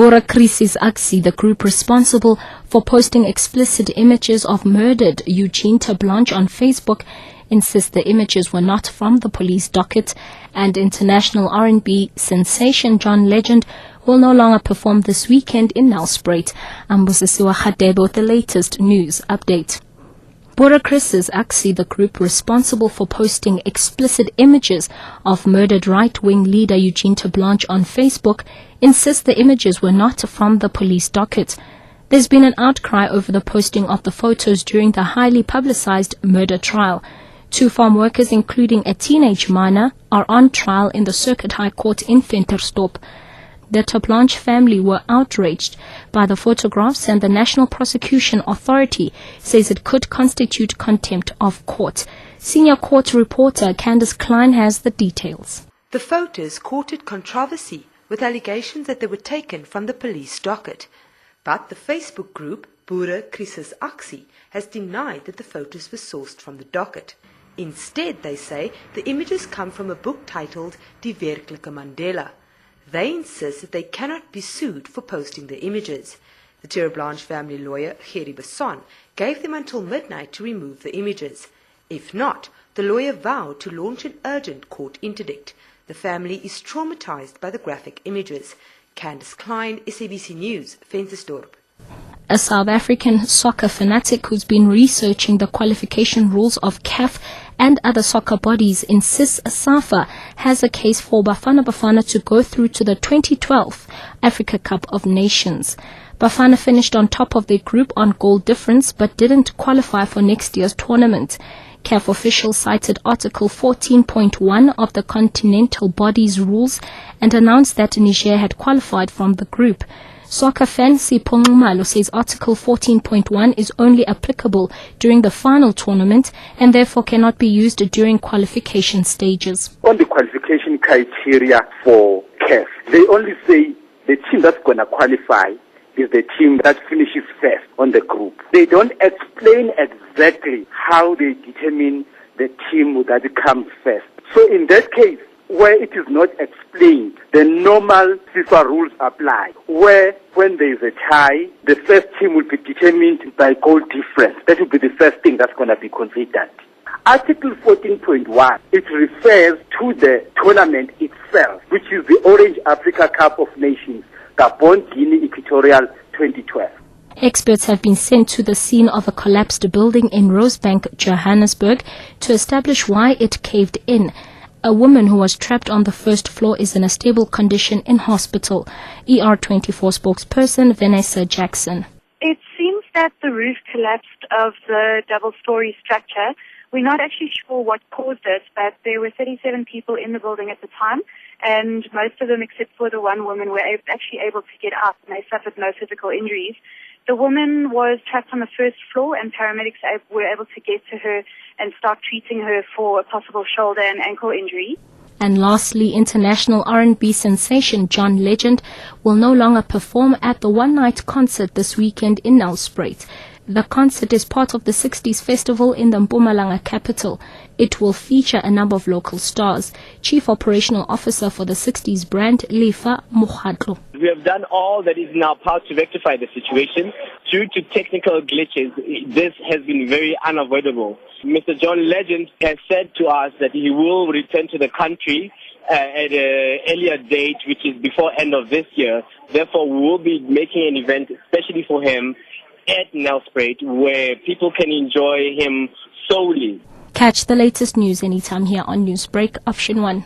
Bora Crisis Aksi, the group responsible for posting explicit images of murdered Eugene Blanche on Facebook, insists the images were not from the police docket, and international R&B sensation John Legend will no longer perform this weekend in Nelspruit. Ambusisiwa Khadebe with the latest news update. Bora Crisis Aksi, the group responsible for posting explicit images of murdered right-wing leader Eugene Blanche on Facebook, insists the images were not from the police docket. There's been an outcry over the posting of the photos during the highly publicized murder trial. 2 farm workers, including a teenage minor, are on trial in the Circuit High Court in Ventersdorp. The Blanche family were outraged by the photographs, and the National Prosecution Authority says it could constitute contempt of court. Senior court reporter Candice Klein has the details. The photos courted controversy with allegations that they were taken from the police docket. But the Facebook group Bora Crisis Aksi has denied that the photos were sourced from the docket. Instead, they say the images come from a book titled Die Werklike Mandela. They insist that they cannot be sued for posting the images. The Blanche family lawyer, Gerrie Besson, gave them until midnight to remove the images. If not, the lawyer vowed to launch an urgent court interdict. The family is traumatized by the graphic images. Candice Klein, SABC News, Ventersdorp. A South African soccer fanatic who's been researching the qualification rules of CAF and other soccer bodies insists SAFA has a case for Bafana to go through to the 2012 Africa Cup of Nations. Bafana finished on top of their group on goal difference but didn't qualify for next year's tournament. CAF officials cited Article 14.1 of the Continental Body's rules and announced that Niger had qualified from the group. Soccer fan Sipho Nxumalo says Article 14.1 is only applicable during the final tournament and therefore cannot be used during qualification stages. On the qualification criteria for CAF, they only say the team that's going to qualify is the team that finishes first on the group. They don't explain exactly how they determine the team that comes first. So in that case, where it is not explained, the normal FIFA rules apply, where when there is a tie, the first team will be determined by goal difference. That will be the first thing that's going to be considered. Article 14.1, it refers to the tournament itself, which is the Orange Africa Cup of Nations, Gabon, Guinea, Equatorial 2012. Experts have been sent to the scene of a collapsed building in Rosebank, Johannesburg, to establish why it caved in. A woman who was trapped on the first floor is in a stable condition in hospital. ER24 spokesperson Vanessa Jackson. It seems that the roof collapsed of the double-story structure. We're not actually sure what caused it, but there were 37 people in the building at the time, and most of them, except for the one woman, were actually able to get out, and they suffered no physical injuries. The woman was trapped on the first floor, and paramedics were able to get to her and start treating her for a possible shoulder and ankle injury. And lastly, international R&B sensation John Legend will no longer perform at the one-night concert this weekend in Nelspruit. The concert is part of the 60s festival in the Mpumalanga capital. It will feature a number of local stars. Chief Operational Officer for the 60s brand, Lifa Mukhatlo. We have done all that is in our power to rectify the situation. Due to technical glitches, this has been very unavoidable. Mr. John Legend has said to us that he will return to the country at an earlier date, which is before end of this year. Therefore, we will be making an event especially for him at Nelspruit, where people can enjoy him solely. Catch the latest news anytime here on Newsbreak, Option 1.